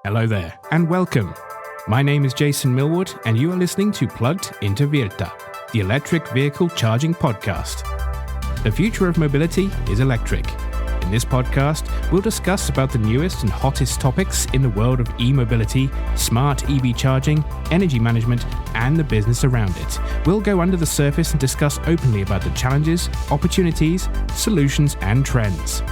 Hello there, and welcome. My name is Jason Millward, and you are listening to Plugged Into Virta, the electric vehicle charging podcast. The future of mobility is electric. In this podcast, we'll discuss about the newest and hottest topics in the world of e-mobility, smart EV charging, energy management, and the business around it. We'll go under the surface and discuss openly about the challenges, opportunities, solutions, and trends.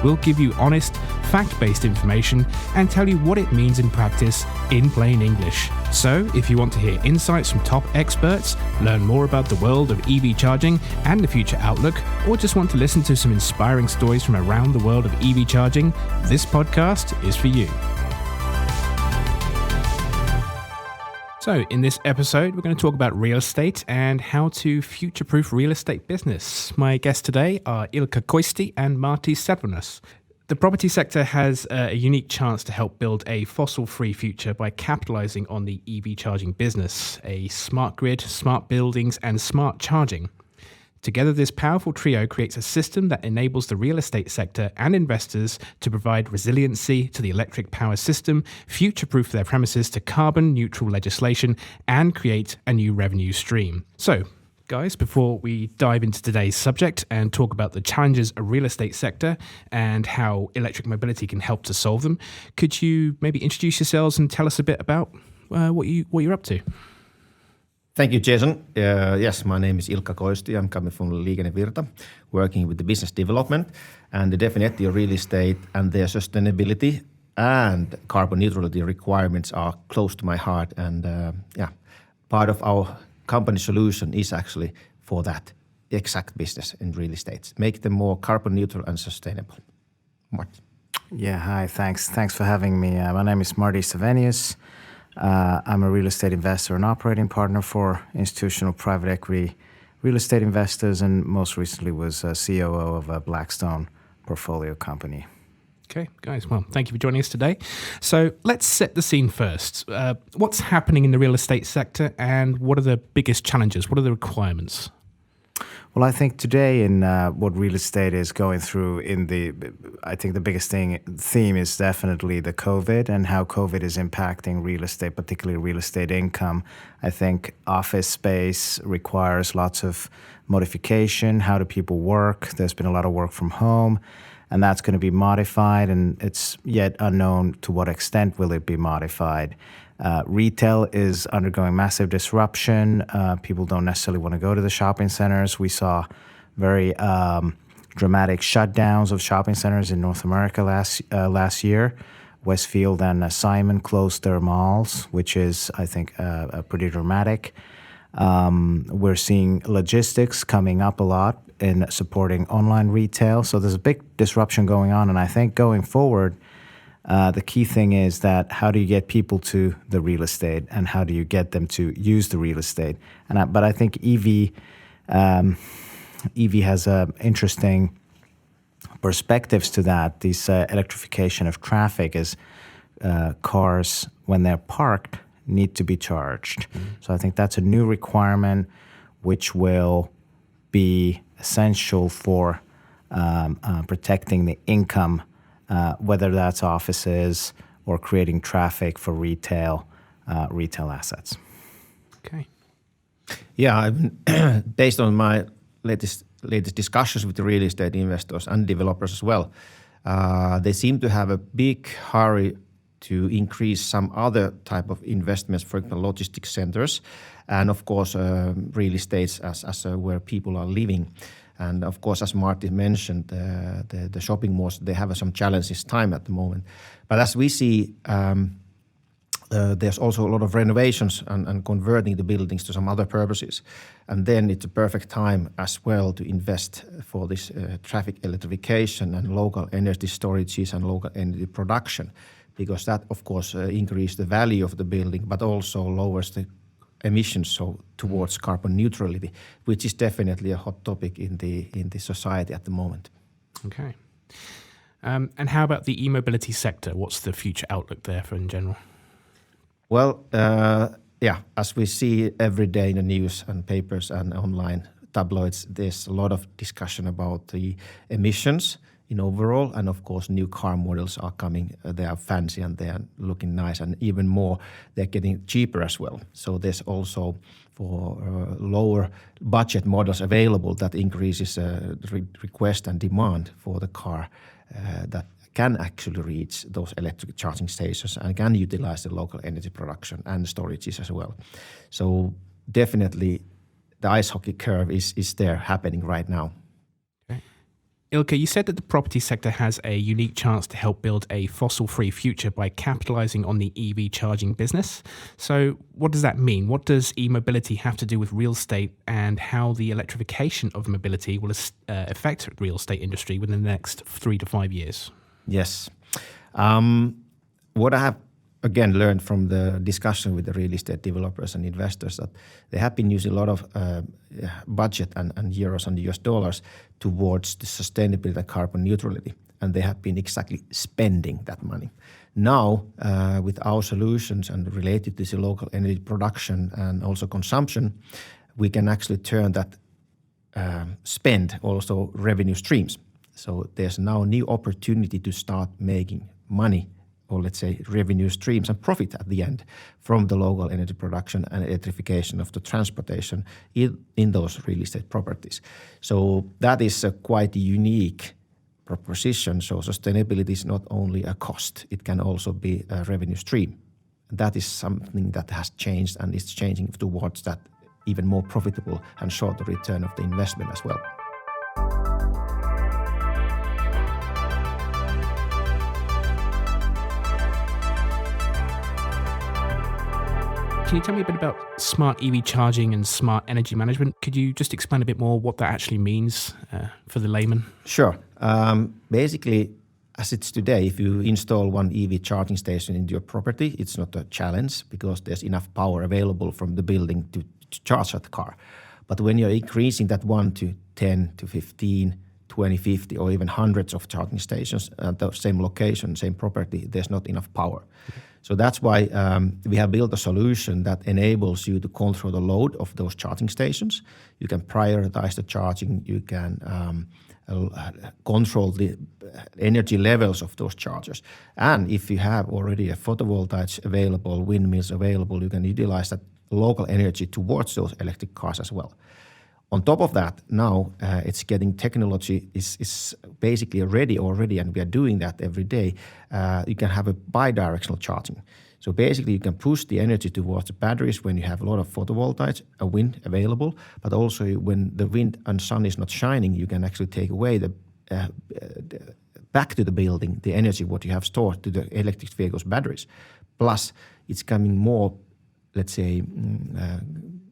We'll give you honest, fact-based information and tell you what it means in practice in plain English. So, if you want to hear insights from top experts, learn more about the world of EV charging and the future outlook, or just want to listen to some inspiring stories from around the world of EV charging, this podcast is for you. So, in this episode, we're going to talk about real estate and how to future-proof real estate business. My guests today are Ilkka Koisti and Martti Savenius. The property sector has a unique chance to help build a fossil-free future by capitalizing on the EV charging business, a smart grid, smart buildings, and smart charging. Together, this powerful trio creates a system that enables the real estate sector and investors to provide resiliency to the electric power system, future-proof their premises to carbon-neutral legislation, and create a new revenue stream. So, guys, before we dive into today's subject and talk about the challenges of real estate sector and how electric mobility can help to solve them, could you maybe introduce yourselves and tell us a bit about what you're up to? Thank you, Jason. Yes, my name is Ilkka Koisti. I'm coming from Into Virta, working with the business development, and definitely real estate and their sustainability and carbon neutrality requirements are close to my heart. And part of our company solution is actually for that exact business in real estate, make them more carbon neutral and sustainable. Martti. Yeah, hi, thanks for having me. My name is Martti Savenius. I'm a real estate investor and operating partner for institutional private equity real estate investors, and most recently was COO of a Blackstone portfolio company. Okay, guys, well, thank you for joining us today. So let's set the scene first. What's happening in the real estate sector and what are the biggest challenges? What are the requirements? Well, I think today in what real estate is going through I think the biggest theme is definitely the COVID and how COVID is impacting real estate, particularly real estate income. I think office space requires lots of modification. How do people work? There's been a lot of work from home, and that's going to be modified, and it's yet unknown to what extent will it be modified. Retail is undergoing massive disruption. People don't necessarily want to go to the shopping centers. We saw very dramatic shutdowns of shopping centers in North America last year. Westfield and Simon closed their malls, which is, I think, pretty dramatic. We're seeing logistics coming up a lot in supporting online retail. So there's a big disruption going on. And I think going forward, the key thing is that how do you get people to the real estate and how do you get them to use the real estate? But I think EV has interesting perspectives to that. This electrification of traffic is cars, when they're parked, need to be charged. Mm-hmm. So I think that's a new requirement which will be essential for protecting the income, whether that's offices or creating traffic for retail assets. Okay. Yeah, based on my latest discussions with the real estate investors and developers as well, they seem to have a big hurry to increase some other type of investments, for example, logistics centers, and of course, real estates as where people are living. And of course, as Martti mentioned, the shopping malls, they have some challenges time at the moment. But as we see, there's also a lot of renovations and converting the buildings to some other purposes. And then it's a perfect time as well to invest for this traffic electrification and local energy storages and local energy production, because that, of course, increases the value of the building, but also lowers the emissions, so towards carbon neutrality, which is definitely a hot topic in the society at the moment. Okay. And how about the e-mobility sector? What's the future outlook there for in general? Well, as we see every day in the news and papers and online tabloids, there's a lot of discussion about the emissions in overall. And of course, new car models are coming. They are fancy and they are looking nice. And even more, they're getting cheaper as well. So there's also for lower budget models available that increases request and demand for the car that can actually reach those electric charging stations and can utilize the local energy production and storages as well. So definitely the ice hockey curve is there happening right now. Okay. Ilkka, you said that the property sector has a unique chance to help build a fossil-free future by capitalizing on the EV charging business. So what does that mean? What does e-mobility have to do with real estate, and how the electrification of mobility will affect the real estate industry within the next 3 to 5 years? Yes. What I have again learned from the discussion with the real estate developers and investors, that they have been using a lot of budget and euros and US dollars towards the sustainability and carbon neutrality, and they have been exactly spending that money. Now, with our solutions and related to the local energy production and also consumption, we can actually turn that spend also revenue streams. So there's now a new opportunity to start making money, or let's say revenue streams and profit at the end from the local energy production and electrification of the transportation in those real estate properties. So that is a quite unique proposition. So sustainability is not only a cost, it can also be a revenue stream. That is something that has changed and is changing towards that even more profitable and shorter return of the investment as well. Can you tell me a bit about smart EV charging and smart energy management? Could you just explain a bit more what that actually means for the layman? Sure. Basically, as it's today, if you install one EV charging station into your property, it's not a challenge because there's enough power available from the building to charge that car. But when you're increasing that one to 10 to 15, 20, 50, or even hundreds of charging stations at the same location, same property, there's not enough power. So that's why we have built a solution that enables you to control the load of those charging stations. You can prioritize the charging. You can control the energy levels of those chargers. And if you have already a photovoltaics available, windmills available, you can utilize that local energy towards those electric cars as well. On top of that, now it's getting technology is basically ready already, and we are doing that every day. You can have a bi-directional charging. So basically, you can push the energy towards the batteries when you have a lot of photovoltaics, a wind available, but also when the wind and sun is not shining, you can actually take away the back to the building the energy what you have stored to the electric vehicles batteries. Plus, it's coming more, let's say,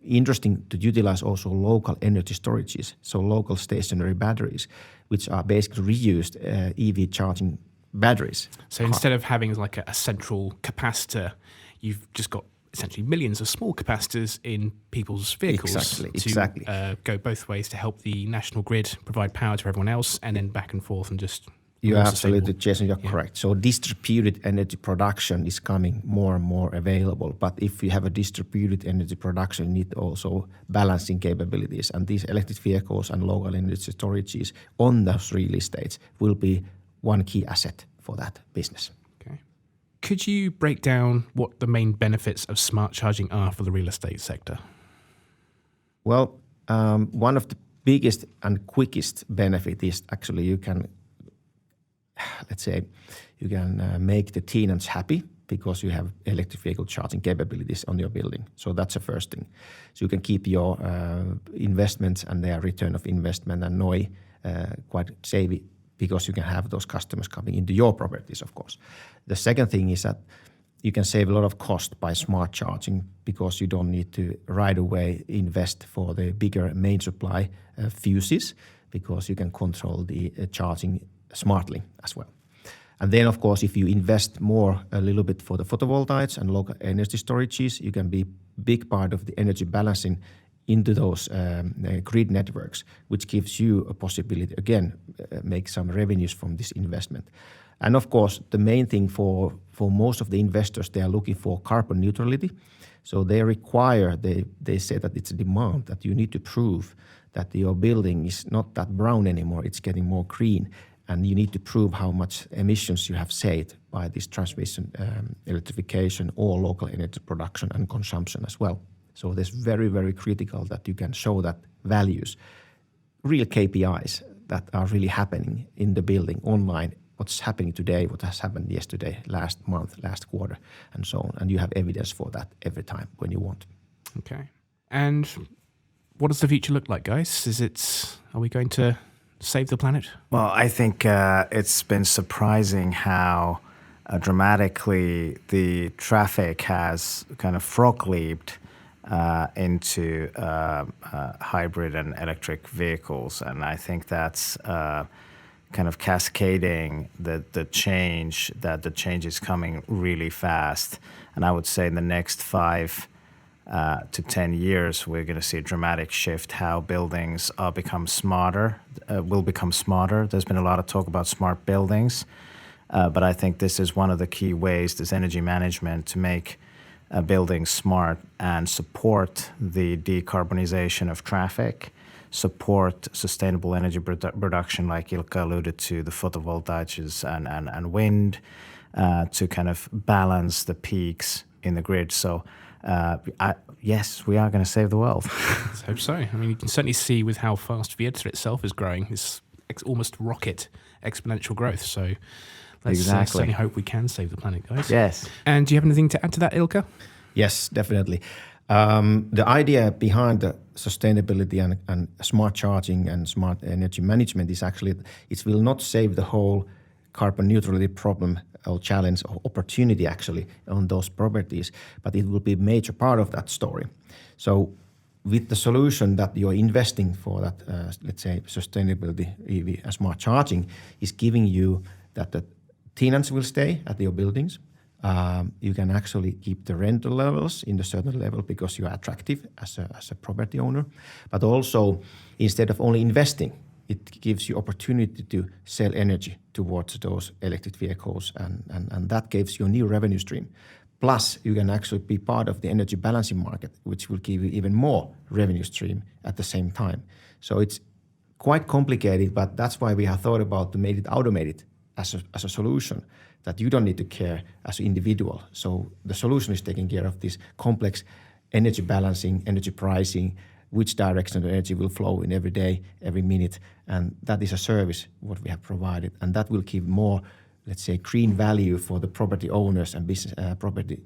interesting to utilize also local energy storages, so local stationary batteries, which are basically reused EV charging batteries. So instead of having like a central capacitor, you've just got essentially millions of small capacitors in people's vehicles to go both ways to help the national grid provide power to everyone else, and then back and forth and just... You're absolutely, Jason, you're correct. So distributed energy production is coming more and more available. But if you have a distributed energy production, you need also balancing capabilities. And these electric vehicles and local energy storages on those real estates will be one key asset for that business. Okay. Could you break down what the main benefits of smart charging are for the real estate sector? Well, one of the biggest and quickest benefit is actually you can make the tenants happy because you have electric vehicle charging capabilities on your building. So that's the first thing. So you can keep your investments and their return of investment and NOI quite safe because you can have those customers coming into your properties, of course. The second thing is that you can save a lot of cost by smart charging because you don't need to right away invest for the bigger main supply fuses because you can control the charging smartly as well. And then, of course, if you invest more a little bit for the photovoltaics and local energy storages, you can be big part of the energy balancing into those grid networks, which gives you a possibility, again, make some revenues from this investment. And of course, the main thing for most of the investors, they are looking for carbon neutrality. So they require, they say that it's a demand that you need to prove that your building is not that brown anymore, it's getting more green. and you need to prove how much emissions you have saved by this transmission, electrification, or local energy production and consumption as well. So there's very, very critical that you can show that values, real KPIs that are really happening in the building online, what's happening today, what has happened yesterday, last month, last quarter, and so on. And you have evidence for that every time when you want. Okay. And what does the future look like, guys? Are we going to save the planet? Well, I think it's been surprising how dramatically the traffic has kind of frog-leaped into hybrid and electric vehicles. And I think that's kind of cascading the change, that the change is coming really fast. And I would say in the next 5 to 10 years, we're going to see a dramatic shift how buildings will become smarter. There's been a lot of talk about smart buildings, but I think this is one of the key ways, this energy management, to make buildings smart and support the decarbonization of traffic, support sustainable energy production, like Ilkka alluded to, the photovoltaics and wind, to kind of balance the peaks in the grid. So yes, we are going to save the world. Let's hope so. I mean, you can certainly see with how fast Virta itself is growing, it's almost rocket exponential growth. So let's certainly hope we can save the planet, guys. Yes. And do you have anything to add to that, Ilkka? Yes, definitely. The idea behind the sustainability and smart charging and smart energy management is actually it will not save the whole carbon neutrality problem or challenge or opportunity actually on those properties, but it will be a major part of that story. So with the solution that you're investing for that, let's say, sustainability EV and smart charging is giving you that the tenants will stay at your buildings. You can actually keep the rental levels in a certain level because you are attractive as a property owner. But also, instead of only investing, it gives you opportunity to sell energy towards those electric vehicles, and that gives you a new revenue stream. Plus, you can actually be part of the energy balancing market, which will give you even more revenue stream at the same time. So it's quite complicated, but that's why we have thought about to make it automated as a solution, that you don't need to care as an individual. So the solution is taking care of this complex energy balancing, energy pricing, which direction the energy will flow in every day, every minute. And that is a service what we have provided. And that will give more, let's say, green value for the property owners and business property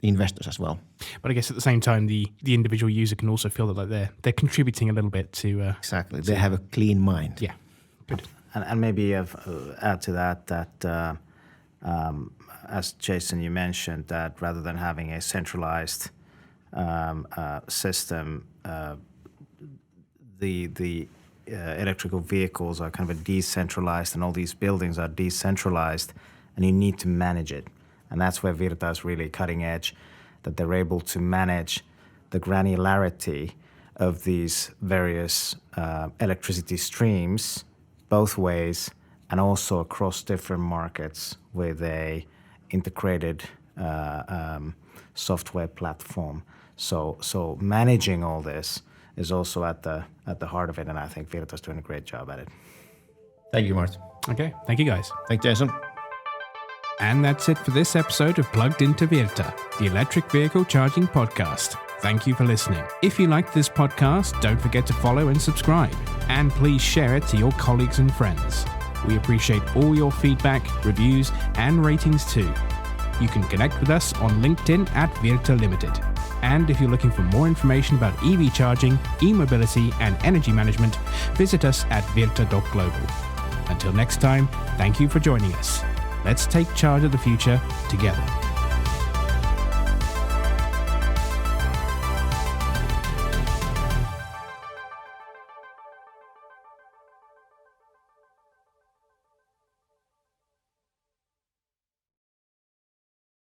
investors as well. But I guess at the same time, the individual user can also feel that like they're contributing a little bit to... Exactly. They have a clean mind. Yeah. Good. And maybe add to that as Jason, you mentioned, that rather than having a centralized system, the electrical vehicles are kind of decentralized, and all these buildings are decentralized, and you need to manage it. And that's where Virta is really cutting edge, that they're able to manage the granularity of these various electricity streams both ways, and also across different markets with a integrated software platform. So managing all this is also at the heart of it, and I think Virta's doing a great job at it. Thank you, Mart. Okay, thank you guys. Thank you, Jason. And that's it for this episode of Plugged Into Virta, the electric vehicle charging podcast. Thank you for listening. If you liked this podcast, don't forget to follow and subscribe, and please share it to your colleagues and friends. We appreciate all your feedback, reviews, and ratings too. You can connect with us on LinkedIn at Virta Limited. And if you're looking for more information about EV charging, e-mobility, and energy management, visit us at virta.global. Until next time, thank you for joining us. Let's take charge of the future together.